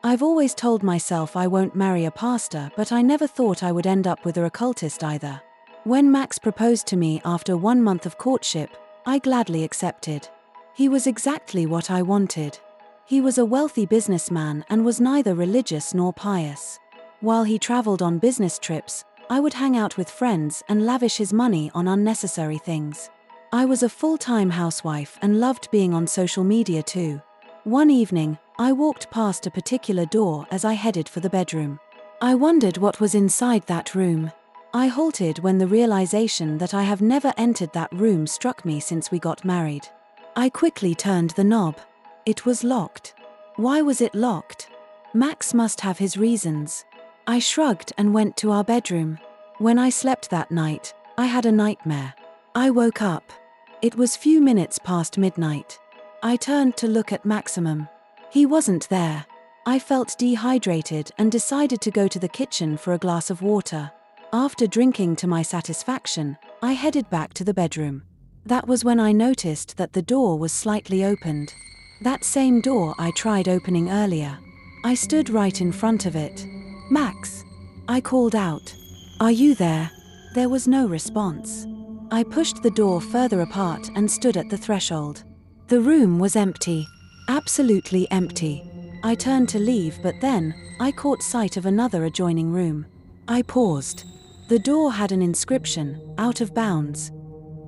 I've always told myself I won't marry a pastor, but I never thought I would end up with a occultist either. When Max proposed to me after 1 month of courtship, I gladly accepted. He was exactly what I wanted. He was a wealthy businessman and was neither religious nor pious. While he traveled on business trips, I would hang out with friends and lavish his money on unnecessary things. I was a full-time housewife and loved being on social media too. One evening, I walked past a particular door as I headed for the bedroom. I wondered what was inside that room. I halted when the realization that I have never entered that room struck me since we got married. I quickly turned the knob. It was locked. Why was it locked? Max must have his reasons. I shrugged and went to our bedroom. When I slept that night, I had a nightmare. I woke up. It was few minutes past midnight. I turned to look at Maximum. He wasn't there. I felt dehydrated and decided to go to the kitchen for a glass of water. After drinking to my satisfaction, I headed back to the bedroom. That was when I noticed that the door was slightly opened. That same door I tried opening earlier. I stood right in front of it. "Max!" I called out. "Are you there?" There was no response. I pushed the door further apart and stood at the threshold. The room was empty. Absolutely empty. I turned to leave, but then I caught sight of another adjoining room. I paused. The door had an inscription, "Out of bounds."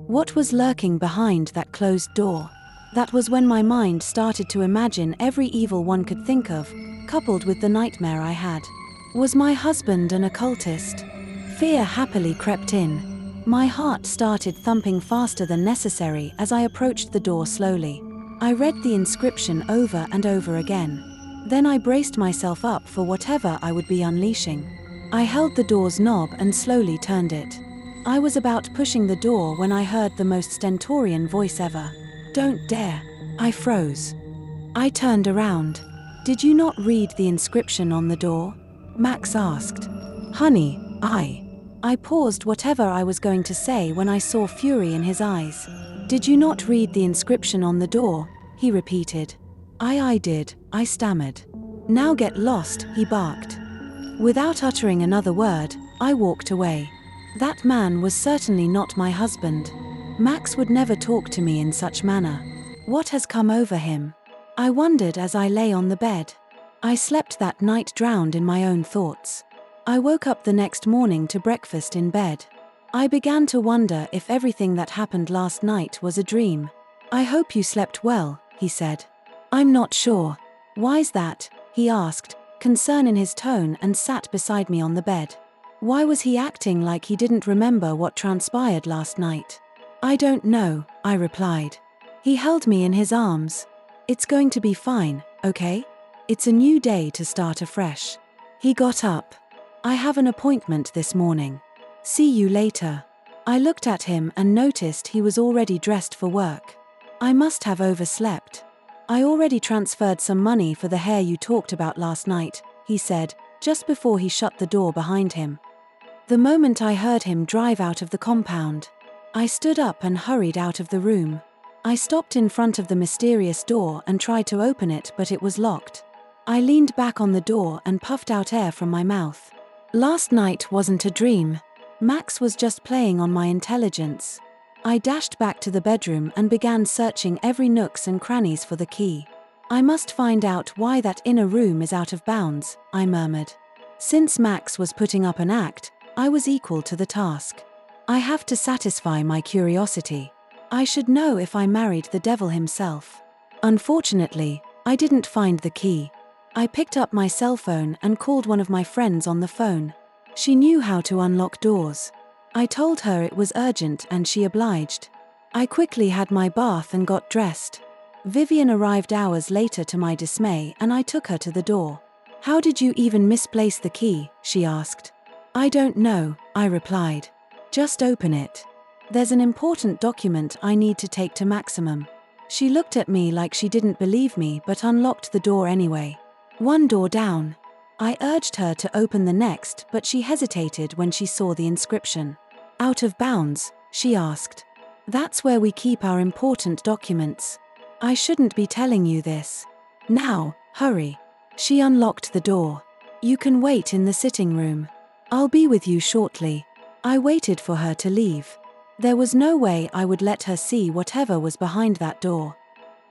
What was lurking behind that closed door? That was when my mind started to imagine every evil one could think of, coupled with the nightmare I had. Was my husband an occultist? Fear happily crept in. My heart started thumping faster than necessary as I approached the door slowly. I read the inscription over and over again. Then I braced myself up for whatever I would be unleashing. I held the door's knob and slowly turned it. I was about pushing the door when I heard the most stentorian voice ever. "Don't dare." I froze. I turned around. "Did you not read the inscription on the door?" Max asked. "Honey, I paused whatever I was going to say when I saw fury in his eyes. "Did you not read the inscription on the door?" he repeated. I did," I stammered. "Now get lost," he barked. Without uttering another word, I walked away. That man was certainly not my husband. Max would never talk to me in such manner. What has come over him? I wondered as I lay on the bed. I slept that night drowned in my own thoughts. I woke up the next morning to breakfast in bed. I began to wonder if everything that happened last night was a dream. "I hope you slept well," he said. "I'm not sure." "Why's that?" he asked, concern in his tone, and sat beside me on the bed. Why was he acting like he didn't remember what transpired last night? "I don't know," I replied. He held me in his arms. "It's going to be fine, okay? It's a new day to start afresh." He got up. "I have an appointment this morning. See you later." I looked at him and noticed he was already dressed for work. I must have overslept. "I already transferred some money for the hair you talked about last night," he said, just before he shut the door behind him. The moment I heard him drive out of the compound, I stood up and hurried out of the room. I stopped in front of the mysterious door and tried to open it, but it was locked. I leaned back on the door and puffed out air from my mouth. Last night wasn't a dream. Max was just playing on my intelligence. I dashed back to the bedroom and began searching every nooks and crannies for the key. "I must find out why that inner room is out of bounds," I murmured. Since Max was putting up an act, I was equal to the task. I have to satisfy my curiosity. I should know if I married the devil himself. Unfortunately, I didn't find the key. I picked up my cell phone and called one of my friends on the phone. She knew how to unlock doors. I told her it was urgent and she obliged. I quickly had my bath and got dressed. Vivian arrived hours later to my dismay, and I took her to the door. "How did you even misplace the key?" she asked. "I don't know," I replied. "Just open it. There's an important document I need to take to Maximum." She looked at me like she didn't believe me but unlocked the door anyway. "One door down." I urged her to open the next, but she hesitated when she saw the inscription. "Out of bounds?" she asked. "That's where we keep our important documents. I shouldn't be telling you this. Now, hurry." She unlocked the door. "You can wait in the sitting room. I'll be with you shortly." I waited for her to leave. There was no way I would let her see whatever was behind that door.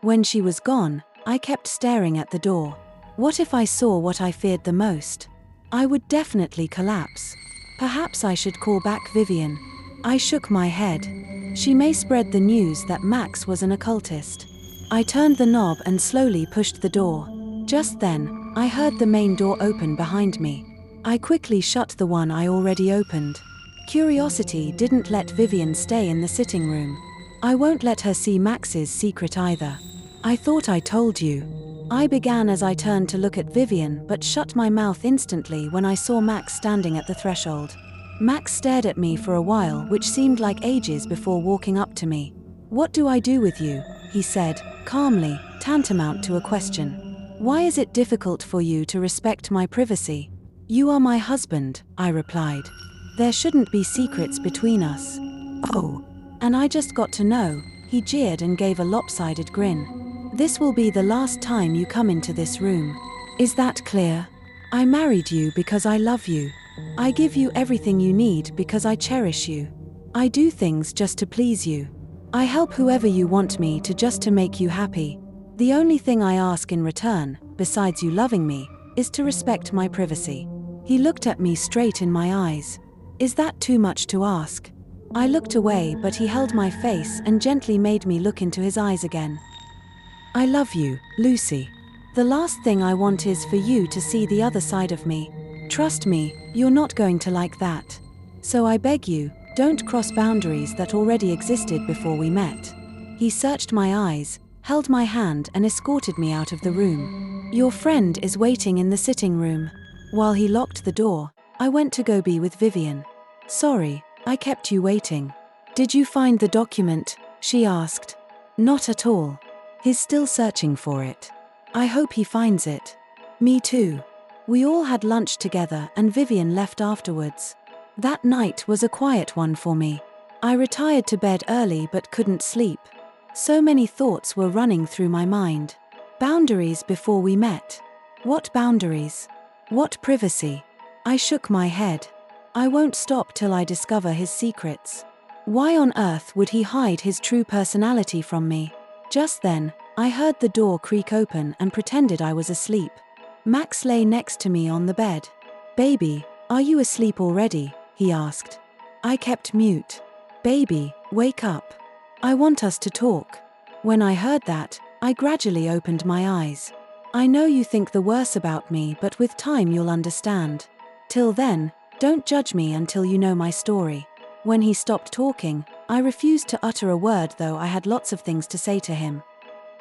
When she was gone, I kept staring at the door. What if I saw what I feared the most? I would definitely collapse. Perhaps I should call back Vivian. I shook my head. She may spread the news that Max was an occultist. I turned the knob and slowly pushed the door. Just then, I heard the main door open behind me. I quickly shut the one I already opened. Curiosity didn't let Vivian stay in the sitting room. I won't let her see Max's secret either. "I thought I told you." I began as I turned to look at Vivian but shut my mouth instantly when I saw Max standing at the threshold. Max stared at me for a while, which seemed like ages, before walking up to me. "What do I do with you?" he said, calmly, tantamount to a question. "Why is it difficult for you to respect my privacy?" "You are my husband," I replied. "There shouldn't be secrets between us." "Oh, and I just got to know," he jeered and gave a lopsided grin. "This will be the last time you come into this room. Is that clear? I married you because I love you. I give you everything you need because I cherish you. I do things just to please you. I help whoever you want me to, just to make you happy. The only thing I ask in return, besides you loving me, is to respect my privacy." He looked at me straight in my eyes. "Is that too much to ask?" I looked away, but he held my face and gently made me look into his eyes again. "I love you, Lucy. The last thing I want is for you to see the other side of me. Trust me, you're not going to like that. So I beg you, don't cross boundaries that already existed before we met." He searched my eyes, held my hand and escorted me out of the room. "Your friend is waiting in the sitting room." While he locked the door, I went to go be with Vivian. "Sorry, I kept you waiting." "Did you find the document?" she asked. "Not at all. He's still searching for it. I hope he finds it." "Me too." We all had lunch together and Vivian left afterwards. That night was a quiet one for me. I retired to bed early but couldn't sleep. So many thoughts were running through my mind. Boundaries before we met. What boundaries? What privacy? I shook my head. I won't stop till I discover his secrets. Why on earth would he hide his true personality from me? Just then, I heard the door creak open and pretended I was asleep. Max lay next to me on the bed. "Baby, are you asleep already?" he asked. I kept mute. "Baby, wake up. I want us to talk." When I heard that, I gradually opened my eyes. "I know you think the worst about me, but with time you'll understand. Till then, don't judge me until you know my story." When he stopped talking, I refused to utter a word, though I had lots of things to say to him.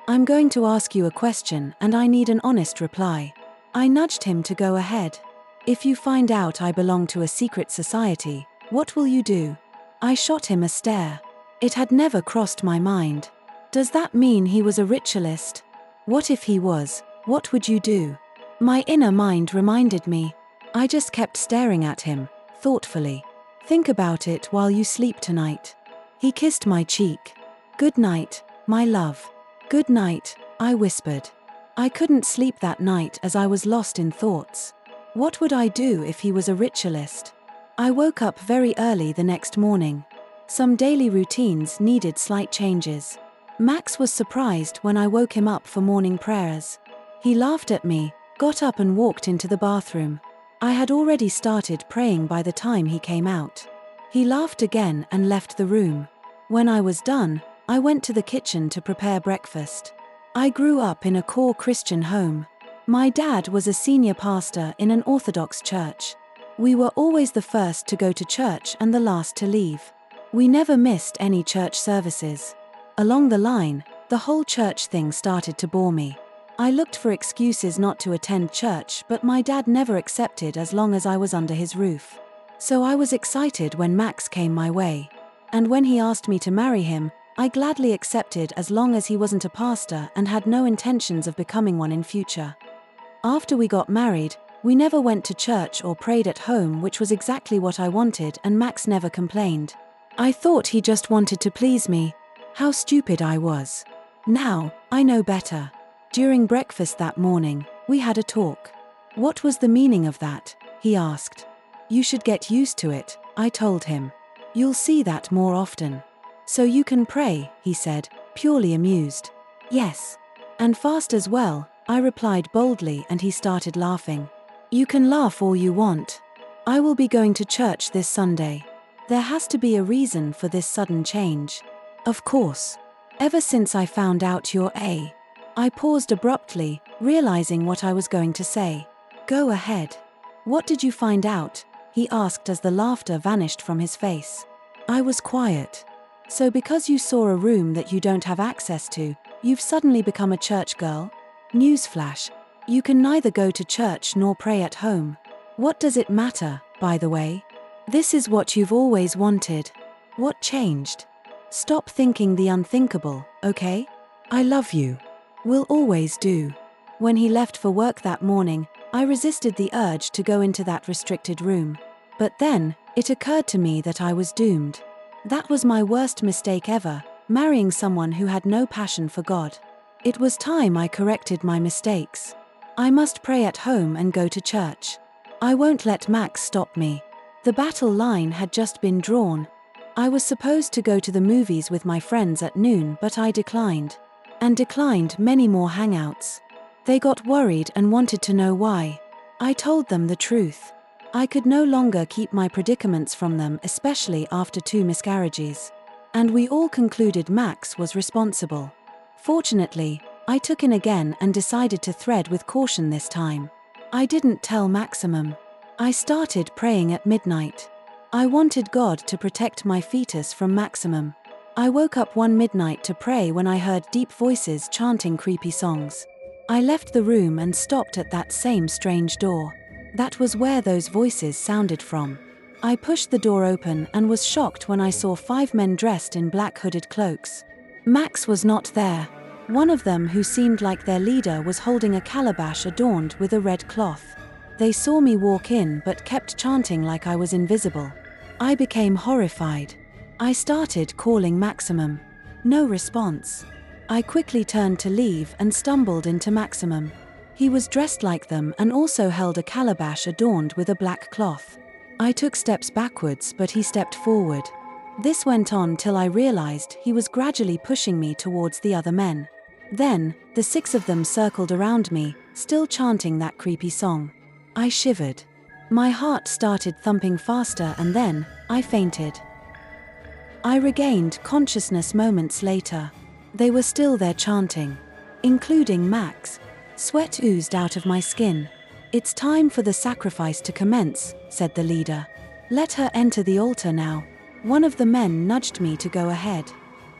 "I'm going to ask you a question and I need an honest reply." I nudged him to go ahead. "If you find out I belong to a secret society, what will you do?" I shot him a stare. It had never crossed my mind. Does that mean he was a ritualist? What if he was? What would you do? My inner mind reminded me. I just kept staring at him, thoughtfully. "Think about it while you sleep tonight." He kissed my cheek. "Good night, my love." "Good night," I whispered. I couldn't sleep that night as I was lost in thoughts. What would I do if he was a ritualist? I woke up very early the next morning. Some daily routines needed slight changes. Max was surprised when I woke him up for morning prayers. He laughed at me, got up and walked into the bathroom. I had already started praying by the time he came out. He laughed again and left the room. When I was done, I went to the kitchen to prepare breakfast. I grew up in a core Christian home. My dad was a senior pastor in an Orthodox church. We were always the first to go to church and the last to leave. We never missed any church services. Along the line, the whole church thing started to bore me. I looked for excuses not to attend church, but my dad never accepted as long as I was under his roof. So I was excited when Max came my way. And when he asked me to marry him, I gladly accepted, as long as he wasn't a pastor and had no intentions of becoming one in future. After we got married, we never went to church or prayed at home, which was exactly what I wanted, and Max never complained. I thought he just wanted to please me. How stupid I was. Now, I know better. During breakfast that morning, We had a talk. What was the meaning of that? He asked. You should get used to it, I told him. You'll see that more often. So you can pray, he said, purely amused. Yes. And fast as well, I replied boldly, and he started laughing. You can laugh all you want. I will be going to church this Sunday. There has to be a reason for this sudden change. Of course. Ever since I found out you're a... I paused abruptly, realizing what I was going to say. Go ahead. What did you find out? He asked as the laughter vanished from his face. I was quiet. So because you saw a room that you don't have access to, you've suddenly become a church girl? Newsflash. You can neither go to church nor pray at home. What does it matter, by the way? This is what you've always wanted. What changed? Stop thinking the unthinkable, okay? I love you. Will always do. When he left for work that morning, I resisted the urge to go into that restricted room. But then, it occurred to me that I was doomed. That was my worst mistake ever, marrying someone who had no passion for God. It was time I corrected my mistakes. I must pray at home and go to church. I won't let Max stop me. The battle line had just been drawn. I was supposed to go to the movies with my friends at noon, but I declined. And declined many more hangouts. They got worried and wanted to know why. I told them the truth. I could no longer keep my predicaments from them, especially after 2 miscarriages. And we all concluded Max was responsible. Fortunately, I took in again and decided to tread with caution this time. I didn't tell Maximum. I started praying at midnight. I wanted God to protect my fetus from Maximum. I woke up one midnight to pray when I heard deep voices chanting creepy songs. I left the room and stopped at that same strange door. That was where those voices sounded from. I pushed the door open and was shocked when I saw 5 men dressed in black hooded cloaks. Max was not there. One of them, who seemed like their leader, was holding a calabash adorned with a red cloth. They saw me walk in but kept chanting like I was invisible. I became horrified. I started calling Maximum. No response. I quickly turned to leave and stumbled into Maximum. He was dressed like them and also held a calabash adorned with a black cloth. I took steps backwards, but he stepped forward. This went on till I realized he was gradually pushing me towards the other men. Then, the 6 of them circled around me, still chanting that creepy song. I shivered. My heart started thumping faster, and then, I fainted. I regained consciousness moments later. They were still there chanting, including Max. Sweat oozed out of my skin. It's time for the sacrifice to commence, said the leader. Let her enter the altar now. One of the men nudged me to go ahead.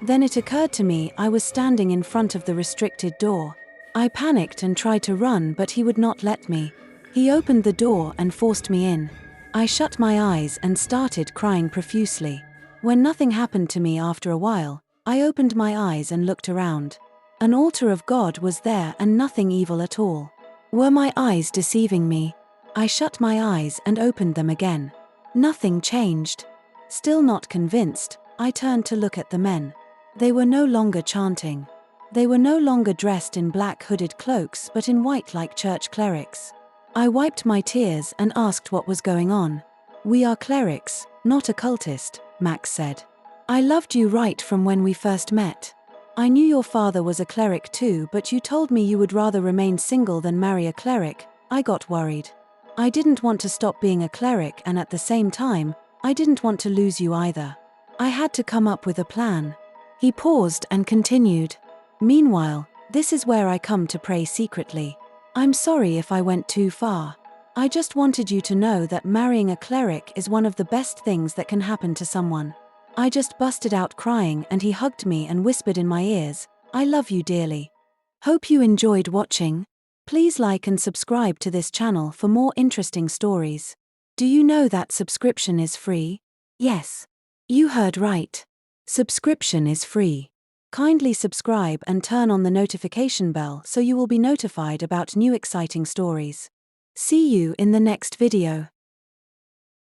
Then it occurred to me I was standing in front of the restricted door. I panicked and tried to run, but he would not let me. He opened the door and forced me in. I shut my eyes and started crying profusely. When nothing happened to me after a while, I opened my eyes and looked around. An altar of God was there and nothing evil at all. Were my eyes deceiving me? I shut my eyes and opened them again. Nothing changed. Still not convinced, I turned to look at the men. They were no longer chanting. They were no longer dressed in black hooded cloaks but in white like church clerics. I wiped my tears and asked what was going on. We are clerics, not a cultist, Max said. I loved you right from when we first met. I knew your father was a cleric too, but you told me you would rather remain single than marry a cleric. I got worried. I didn't want to stop being a cleric, and at the same time, I didn't want to lose you either. I had to come up with a plan. He paused and continued. Meanwhile, this is where I come to pray secretly. I'm sorry if I went too far. I just wanted you to know that marrying a cleric is one of the best things that can happen to someone. I just busted out crying, and he hugged me and whispered in my ears, I love you dearly. Hope you enjoyed watching. Please like and subscribe to this channel for more interesting stories. Do you know that subscription is free? Yes. You heard right. Subscription is free. Kindly subscribe and turn on the notification bell so you will be notified about new exciting stories. See you in the next video.